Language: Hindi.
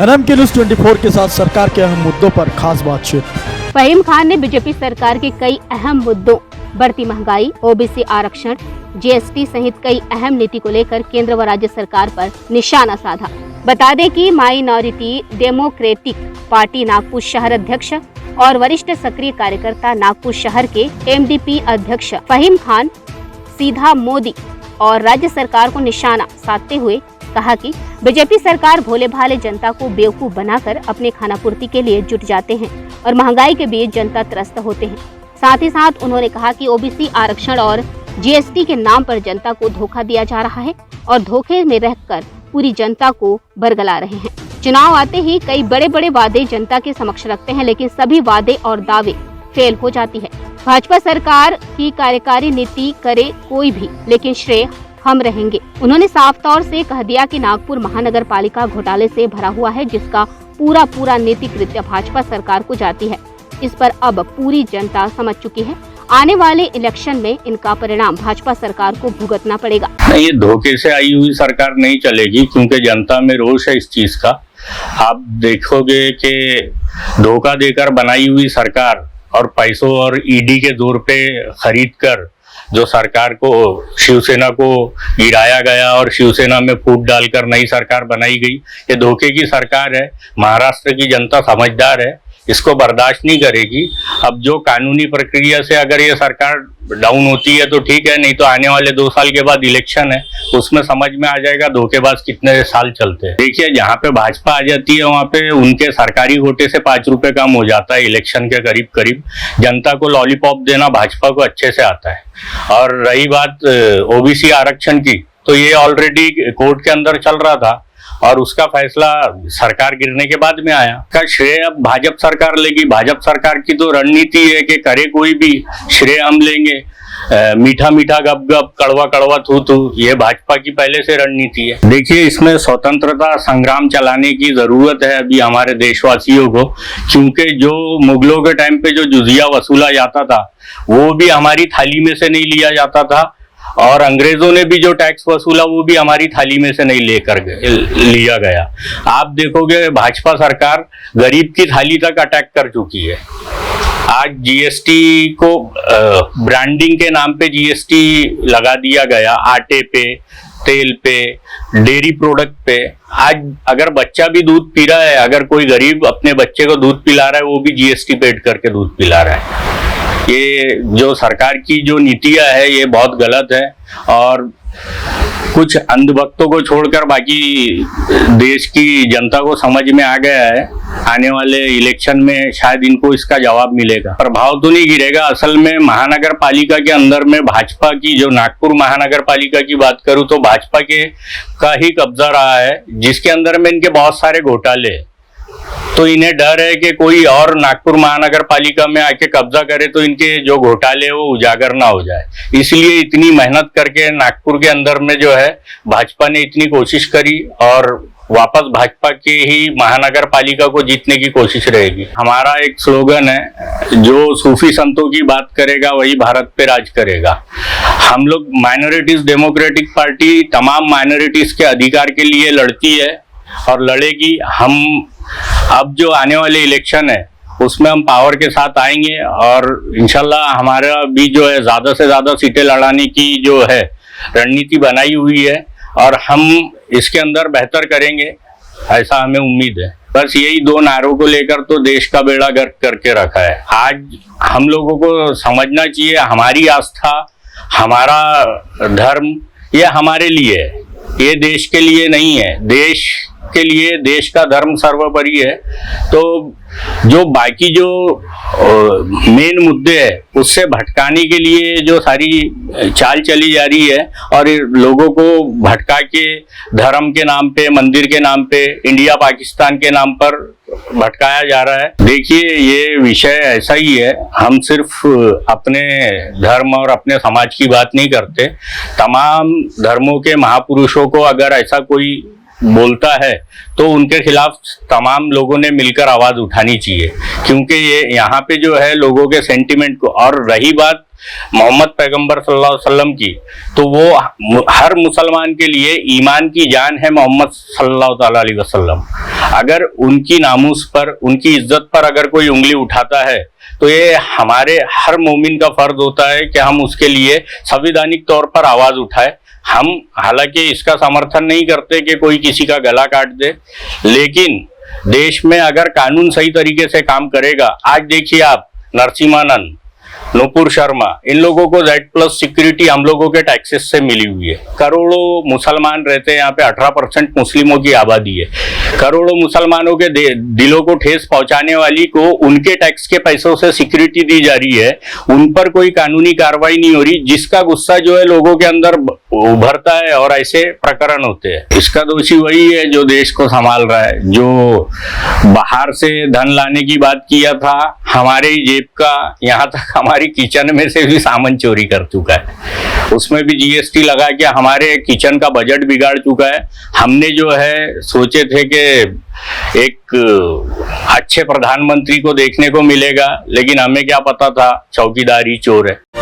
NMK न्यूज़ 24 के साथ सरकार के अहम मुद्दों पर खास बातचीत। फहीम खान ने बीजेपी सरकार के कई अहम मुद्दों, बढ़ती महंगाई, ओबीसी आरक्षण, जीएसटी सहित कई अहम नीति को लेकर केंद्र व राज्य सरकार पर निशाना साधा। बता दें कि माइनॉरिटी डेमोक्रेटिक पार्टी नागपुर शहर अध्यक्ष और वरिष्ठ सक्रिय कार्यकर्ता नागपुर शहर के MDP अध्यक्ष फहीम खान सीधा मोदी और राज्य सरकार को निशाना साधते हुए कहा कि बीजेपी सरकार भोले भाले जनता को बेवकूफ बनाकर अपने खानापूर्ति के लिए जुट जाते हैं और महंगाई के बीच जनता त्रस्त होते हैं। साथ ही साथ उन्होंने कहा कि ओबीसी आरक्षण और जीएसटी के नाम पर जनता को धोखा दिया जा रहा है और धोखे में रहकर पूरी जनता को बरगला रहे हैं। चुनाव आते ही कई बड़े बड़े वादे जनता के समक्ष रखते हैं, लेकिन सभी वादे और दावे फेल हो जाती है। भाजपा सरकार की कार्यकारी नीति करे कोई भी, लेकिन श्रेय हम रहेंगे। उन्होंने साफ तौर से कह दिया कि नागपुर महानगर पालिका घोटाले से भरा हुआ है, जिसका पूरा नीति कृत्य भाजपा सरकार को जाती है। इस पर अब पूरी जनता समझ चुकी है। आने वाले इलेक्शन में इनका परिणाम भाजपा सरकार को भुगतना पड़ेगा। नहीं, ये धोखे से आई हुई सरकार नहीं चलेगी, क्योंकि जनता में रोष है इस चीज का। आप देखोगे कि धोखा देकर बनाई हुई सरकार और पैसों और ईडी के जोर पे खरीद कर जो सरकार को, शिवसेना को गिराया गया और शिवसेना में फूट डालकर नई सरकार बनाई गई, ये धोखे की सरकार है। महाराष्ट्र की जनता समझदार है, इसको बर्दाश्त नहीं करेगी। अब जो कानूनी प्रक्रिया से अगर ये सरकार डाउन होती है तो ठीक है, नहीं तो आने वाले 2 साल के बाद इलेक्शन है, उसमें समझ में आ जाएगा धोखेबाज कितने साल चलते हैं। देखिए, जहाँ पे भाजपा आ जाती है वहाँ पे उनके सरकारी कोटे से 5 रुपए कम हो जाता है इलेक्शन के करीब करीब। जनता को लॉलीपॉप देना भाजपा को अच्छे से आता है। और रही बात ओबीसी आरक्षण की, तो ये ऑलरेडी कोर्ट के अंदर चल रहा था और उसका फैसला सरकार गिरने के बाद में आया। का श्रेय अब भाजपा सरकार लेगी। भाजपा सरकार की तो रणनीति है कि करे कोई भी, श्रेय हम लेंगे। मीठा मीठा गप गप, कड़वा कड़वा थू थू, ये भाजपा की पहले से रणनीति है। देखिए, इसमें स्वतंत्रता संग्राम चलाने की जरूरत है अभी हमारे देशवासियों को, क्योंकि जो मुगलों के टाइम पे जो जुजिया वसूला जाता था वो भी हमारी थाली में से नहीं लिया जाता था, और अंग्रेजों ने भी जो टैक्स वसूला वो भी हमारी थाली में से नहीं लिया गया। आप देखोगे भाजपा सरकार गरीब की थाली तक अटैक कर चुकी है। आज जीएसटी को ब्रांडिंग के नाम पे जीएसटी लगा दिया गया, आटे पे, तेल पे, डेयरी प्रोडक्ट पे। आज अगर बच्चा भी दूध पी रहा है, अगर कोई गरीब अपने बच्चे को दूध पिला रहा है, वो भी जीएसटी पेड करके दूध पिला रहा है। ये जो सरकार की जो नीतियां है ये बहुत गलत है, और कुछ अंधभक्तों को छोड़कर बाकी देश की जनता को समझ में आ गया है। आने वाले इलेक्शन में शायद इनको इसका जवाब मिलेगा। प्रभाव तो नहीं गिरेगा। असल में महानगर पालिका के अंदर में भाजपा की, जो नागपुर महानगर पालिका की बात करूं तो भाजपा के का ही कब्जा रहा है, जिसके अंदर में इनके बहुत सारे घोटाले। तो इन्हें डर है कि कोई और नागपुर महानगर पालिका में आके कब्जा करे तो इनके जो घोटाले वो उजागर ना हो जाए। इसलिए इतनी मेहनत करके नागपुर के अंदर में जो है भाजपा ने इतनी कोशिश करी, और वापस भाजपा की ही महानगर पालिका को जीतने की कोशिश रहेगी। हमारा एक स्लोगन है, जो सूफी संतों की बात करेगा वही भारत पे राज करेगा। हम लोग माइनॉरिटीज डेमोक्रेटिक पार्टी तमाम माइनॉरिटीज के अधिकार के लिए लड़ती है और लड़ेगी। हम अब जो आने वाले इलेक्शन है उसमें हम पावर के साथ आएंगे, और इंशाल्लाह हमारा भी जो है ज्यादा से ज्यादा सीटें लड़ाने की जो है रणनीति बनाई हुई है, और हम इसके अंदर बेहतर करेंगे, ऐसा हमें उम्मीद है। बस यही 2 नारों को लेकर तो देश का बेड़ा गर्क करके रखा है। आज हम लोगों को समझना चाहिए, हमारी आस्था, हमारा धर्म ये हमारे लिए है, ये देश के लिए नहीं है। देश के लिए देश का धर्म सर्वोपरि है। तो जो बाकी जो मेन मुद्दे हैं उससे भटकाने के लिए जो सारी चाल चली जा रही है, और लोगों को भटका के धर्म के नाम पे, मंदिर के नाम पे, इंडिया पाकिस्तान के नाम पर भटकाया जा रहा है। देखिए, ये विषय ऐसा ही है, हम सिर्फ अपने धर्म और अपने समाज की बात नहीं करते। तमाम धर्मों के महापुरुषों को अगर ऐसा कोई बोलता है तो उनके खिलाफ तमाम लोगों ने मिलकर आवाज उठानी चाहिए, क्योंकि ये यहाँ पे जो है लोगों के सेंटिमेंट को। और रही बात मोहम्मद पैगंबर सल्लल्लाहु अलैहि वसल्लम की, तो वो हर मुसलमान के लिए ईमान की जान है मोहम्मद सल्लल्लाहु अलैहि वसल्लम। अगर उनकी नामूस पर, उनकी इज्जत पर अगर कोई उंगली उठाता है तो ये हमारे हर मोमिन का फर्ज होता है कि हम उसके लिए संवैधानिक तौर पर आवाज उठाए। हम हालांकि इसका समर्थन नहीं करते कि कोई किसी का गला काट दे, लेकिन देश में अगर कानून सही तरीके से काम करेगा, आज देखिए आप नरसिम्हानंद, नुपुर शर्मा, इन लोगों को Z+ सिक्योरिटी हम लोगों के टैक्सेस से मिली हुई है। करोड़ों मुसलमान रहते हैं यहाँ पे, 18% मुस्लिमों की आबादी है। करोड़ों मुसलमानों के दिलों को ठेस पहुंचाने वाली को उनके टैक्स के पैसों से सिक्योरिटी दी जा रही है, उन पर कोई कानूनी कार्रवाई नहीं हो रही, जिसका गुस्सा जो है लोगों के अंदर उभरता है और ऐसे प्रकरण होते हैं। इसका दोषी वही है जो देश को संभाल रहा है, जो बाहर से धन लाने की बात किया था, हमारे ही जेब का, यहाँ तक हमारी किचन में से भी सामान चोरी कर चुका है। उसमें भी GST लगा के हमारे किचन का बजट बिगाड़ चुका है। हमने जो है सोचे थे कि एक अच्छे प्रधानमंत्री को देखने को मिलेगा, लेकिन हमें क्या पता था चौकीदार ही चोर है।